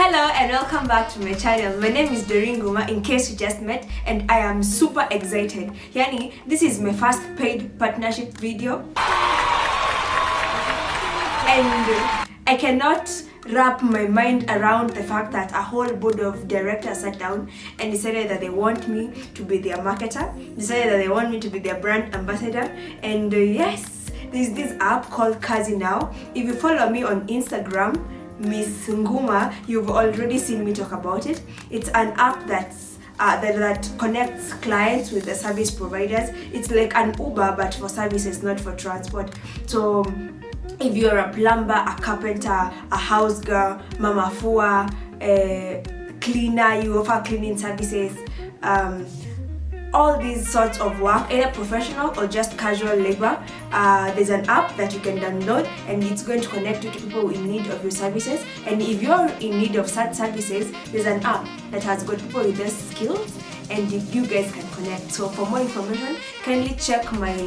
Hello and welcome back to my channel. My name is Doreen Guma, in case you just met, and I am super excited. Yani, this is my first paid partnership video. And I cannot wrap my mind around the fact that a whole board of directors sat down and decided that they want me to be their marketer, decided that they want me to be their brand ambassador. And yes, there's this app called Kazi Now. If you follow me on Instagram, Miss Nguma, you've already seen me talk about it. It's an app that connects clients with the service providers. It's like an Uber but for services, not for transport. So if you're a plumber, a carpenter, a house girl, mama fua, a cleaner, you offer cleaning services, all these sorts of work, either professional or just casual labor, there's an app that you can download and it's going to connect you to people in need of your services. And if you're in need of such services, there's an app that has got people with those skills and you guys can connect. So for more information, kindly check my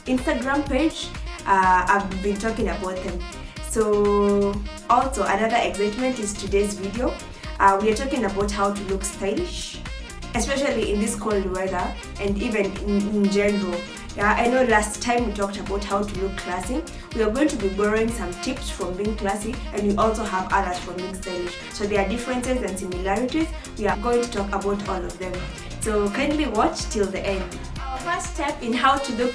Instagram page. I've been talking about them. So also another excitement is today's video. We are talking about how to look stylish, especially in this cold weather and even in general. Yeah, I know last time we talked about how to look classy. We are going to be borrowing some tips from being classy, and we also have others from being stylish. So there are differences and similarities. We are going to talk about all of them. So kindly watch till the end. Our first step in how to look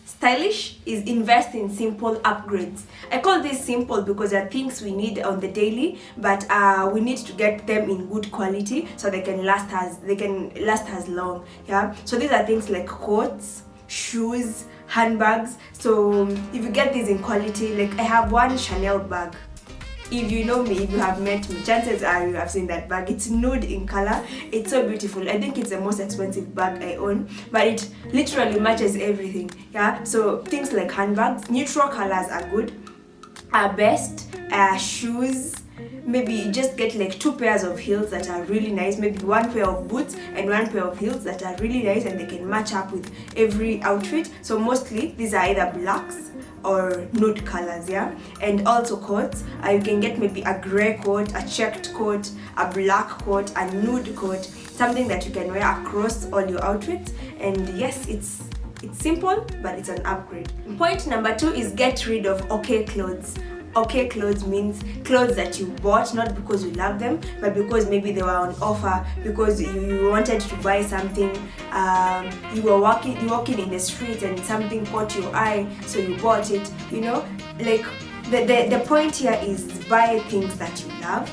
stylish is invest in simple upgrades. I call this simple because they're things we need on the daily, but we need to get them in good quality so they can last as long. Yeah. So these are things like coats, shoes, handbags. So if you get these in quality, like I have one Chanel bag. If you know me, if you have met me, chances are you have seen that bag. It's nude in color. It's so beautiful. I think it's the most expensive bag I own, but it literally matches everything. Yeah. So things like handbags, neutral colors are good. Best shoes. Maybe you just get like 2 pairs of heels that are really nice. Maybe 1 pair of boots and 1 pair of heels that are really nice and they can match up with every outfit. So mostly these are either blacks or nude colors, yeah. And also coats, you can get maybe a gray coat, a checked coat, a black coat, a nude coat, something that you can wear across all your outfits. And yes, it's simple, but it's an upgrade. Point number 2 is get rid of okay clothes. Okay clothes means clothes that you bought not because you love them, but because maybe they were on offer, because you wanted to buy something. You were walking in the street and something caught your eye, so you bought it. You know, like the point here is buy things that you love.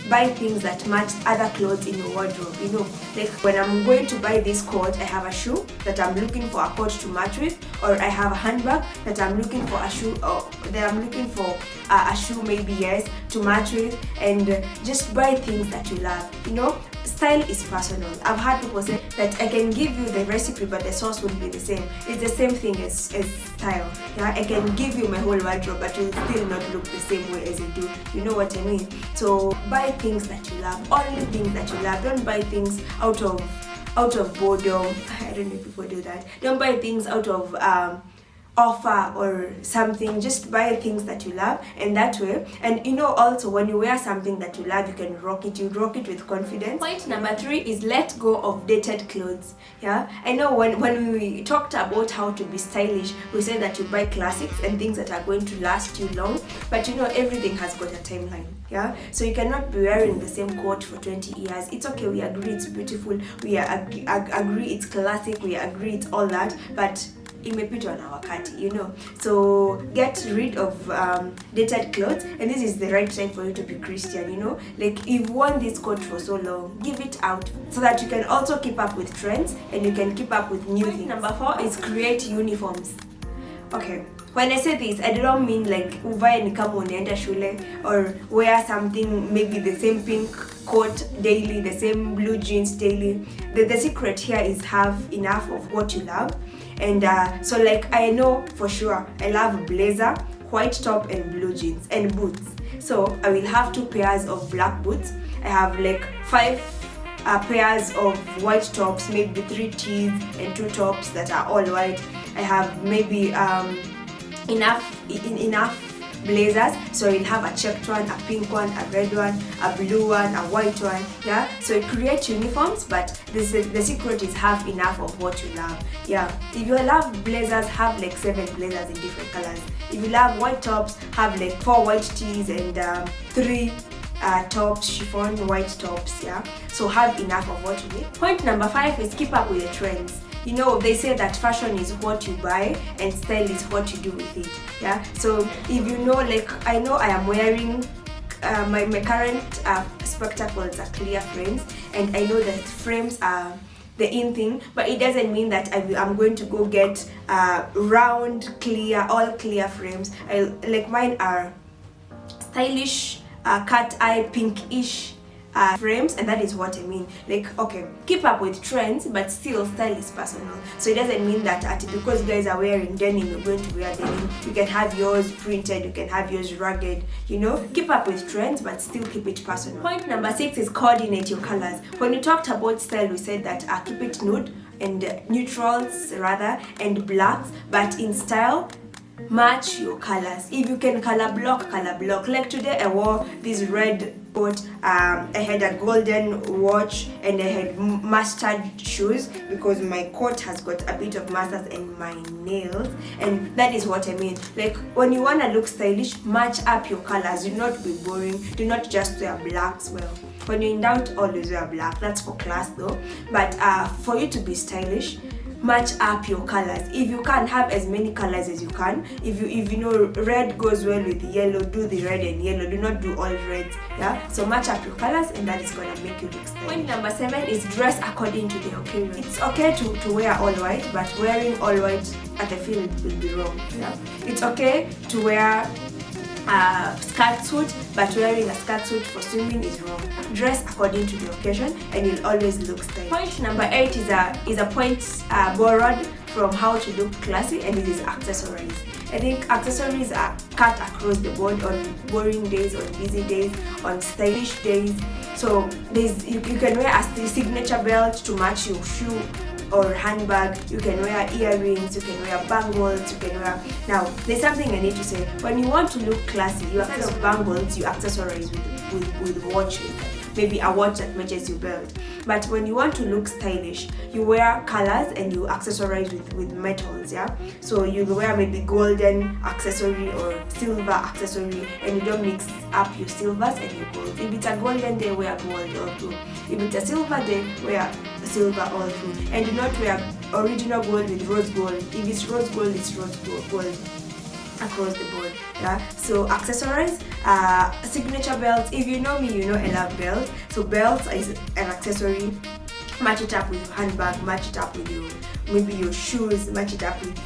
Buy things that match other clothes in your wardrobe. You know, like when I'm going to buy this coat, I have a shoe that I'm looking for a coat to match with, or I have a handbag that I'm looking for a shoe, or that I'm looking for a shoe maybe, yes, to match with. And just buy things that you love. You know, style is personal. I've heard people say that I can give you the recipe but the sauce will be the same. It's the same thing as style. Yeah, I can give you my whole wardrobe but you'll still not look the same way as I do. You know what I mean? So buy things that you love, only things that you love. Don't buy things out of boredom. I don't know if people do that. Don't buy things out of offer or something. Just buy things that you love, and that way, and you know, also when you wear something that you love, you can rock it. You rock it with confidence. Point number 3 is let go of dated clothes. Yeah, I know when we talked about how to be stylish, we said that you buy classics and things that are going to last you long, but you know, everything has got a timeline. Yeah, so you cannot be wearing the same coat for 20 years. It's okay, we agree it's beautiful, we agree it's classic, we agree it's all that, but imepitwa na wakati, you know. So get rid of dated clothes, and this is the right time for you to be Christian. You know, like you've worn this coat for so long, give it out so that you can also keep up with trends and you can keep up with new things. Number 4 is create uniforms. Okay, when I say this, I don't mean like uvae ni kama unaenda shule, or wear something, maybe the same pink coat daily, the same blue jeans daily. The secret here is have enough of what you love. And so like I know for sure I love blazer, white top and blue jeans and boots. So I will have 2 pairs of black boots. I have like 5 pairs of white tops, maybe 3 tees and 2 tops that are all white. I have maybe enough blazers. So you'll have a checked one, a pink one, a red one, a blue one, a white one. Yeah, so create uniforms, but the secret is have enough of what you love. Yeah, if you love blazers, have like 7 blazers in different colors. If you love white tops, have like 4 white tees and 3 tops, chiffon white tops. Yeah, so have enough of what you need. Point number 5 is keep up with the trends. You know, they say that fashion is what you buy and style is what you do with it. Yeah, so if you know, like I know I am wearing my current spectacles are clear frames, and I know that frames are the in thing, but it doesn't mean that I'm going to go get round clear, all clear frames. Like mine are stylish cat eye pinkish frames, and that is what I mean. Like, okay, keep up with trends, but still style is personal. So it doesn't mean that because guys are wearing denim, you're going to wear denim. You can have yours printed, you can have yours rugged, you know. Keep up with trends, but still keep it personal. Point number 6 is coordinate your colors. When we talked about style, we said that keep it nude and neutrals rather and blacks, but in style, match your colors. If you can color block. Like today I wore this red coat, I had a golden watch, and I had mustard shoes because my coat has got a bit of mustard in my nails, and that is what I mean. Like when you want to look stylish, match up your colors. Do not be boring. Do not just wear blacks. Well, when you're in doubt, always wear black. That's for class though. But for you to be stylish, match up your colors. If you can, have as many colors as you can. If you know red goes well with yellow, do the red and yellow. Do not do all reds. Yeah, so match up your colors, and that is gonna make you look stylish. Point number 7 is dress according to the occasion. It's okay to wear all white, but wearing all white at the field will be wrong. Yeah, it's okay to wear skirt suit, but wearing a skirt suit for swimming is wrong. Dress according to the occasion, and you'll always look stylish. Point number 8 is a point borrowed from how to look classy, and it is accessories. I think accessories are cut across the board on boring days, on busy days, on stylish days. So you can wear a signature belt to match your shoe or handbag. You can wear earrings, you can wear bangles, you can wear... Now, there's something I need to say. When you want to look classy, you instead of bangles, you accessorize with watches. Maybe a watch that matches your belt. But when you want to look stylish, you wear colors and you accessorize with metals, yeah? So you wear maybe golden accessory or silver accessory, and you don't mix up your silvers and your golds. If it's a golden day, wear gold all through. If it's a silver day, wear silver all through. And do not wear original gold with rose gold. If it's rose gold, it's rose gold across the board. Yeah, so accessories, signature belts. If you know me, you know I love belts. So belts is an accessory. Match it up with your handbag, match it up with maybe your shoes, match it up with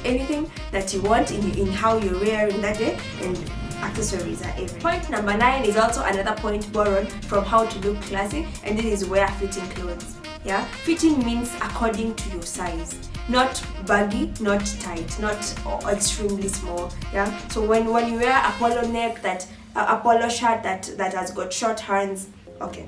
anything that you want in how you're wearing that day, and accessories are everything. Point number 9 is also another point borrowed from how to look classy, and this is wear fitting clothes. Yeah, fitting means according to your size. Not baggy, not tight, not extremely small. Yeah. So when you wear a polo neck, a polo shirt that has got short hands, okay.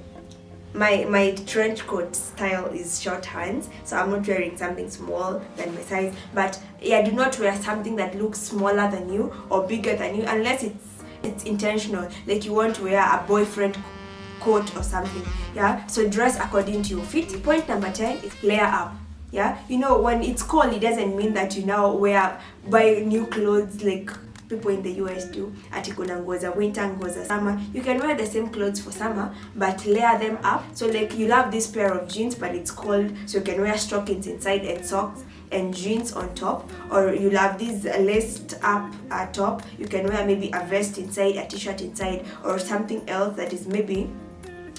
My trench coat style is short hands, so I'm not wearing something small than my size. But yeah, do not wear something that looks smaller than you or bigger than you, unless it's intentional. Like you want to wear a boyfriend coat or something. Yeah. So dress according to your fit. Point number 10 is layer up. Yeah, you know, when it's cold, it doesn't mean that you now buy new clothes like people in the US do. Ati kuna nguo za winter, nguo za summer. You can wear the same clothes for summer, but layer them up. So like you love this pair of jeans, but it's cold, so you can wear stockings inside and socks and jeans on top. Or you love this laced up top. You can wear maybe a vest inside, a t-shirt inside, or something else that is maybe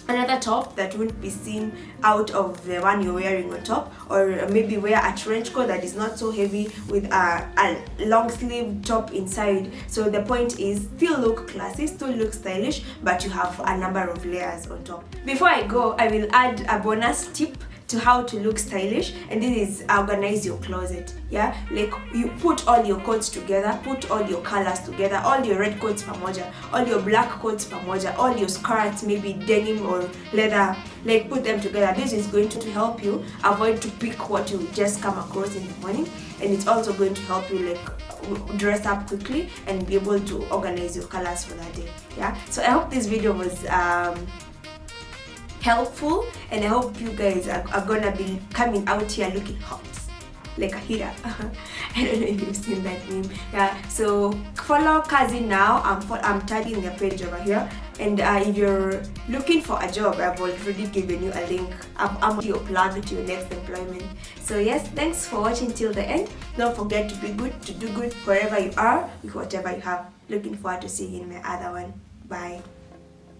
another top that wouldn't be seen out of the one you're wearing on top, or maybe wear a trench coat that is not so heavy with a long sleeve top inside. So the point is still look classy, still look stylish, but you have a number of layers on top. Before I go, I will add a bonus tip to how to look stylish, and this is organize your closet. Yeah, like you put all your coats together, put all your colors together, all your red coats pamoja, all your black coats pamoja, all your skirts, maybe denim or leather, like put them together. This is going to help you avoid to pick what you just come across in the morning, and it's also going to help you like dress up quickly and be able to organize your colors for that day. Yeah, so I hope this video was helpful, and I hope you guys are gonna be coming out here looking hot like a hitter. I don't know if you've seen that meme. Yeah, so follow Kazi now. I'm tagging their page over here, and if you're looking for a job, I've already given you a link. I'm your plug to your next employment. So yes, thanks for watching till the end. Don't forget to be good, to do good wherever you are with whatever you have. Looking forward to seeing you in my other one. Bye.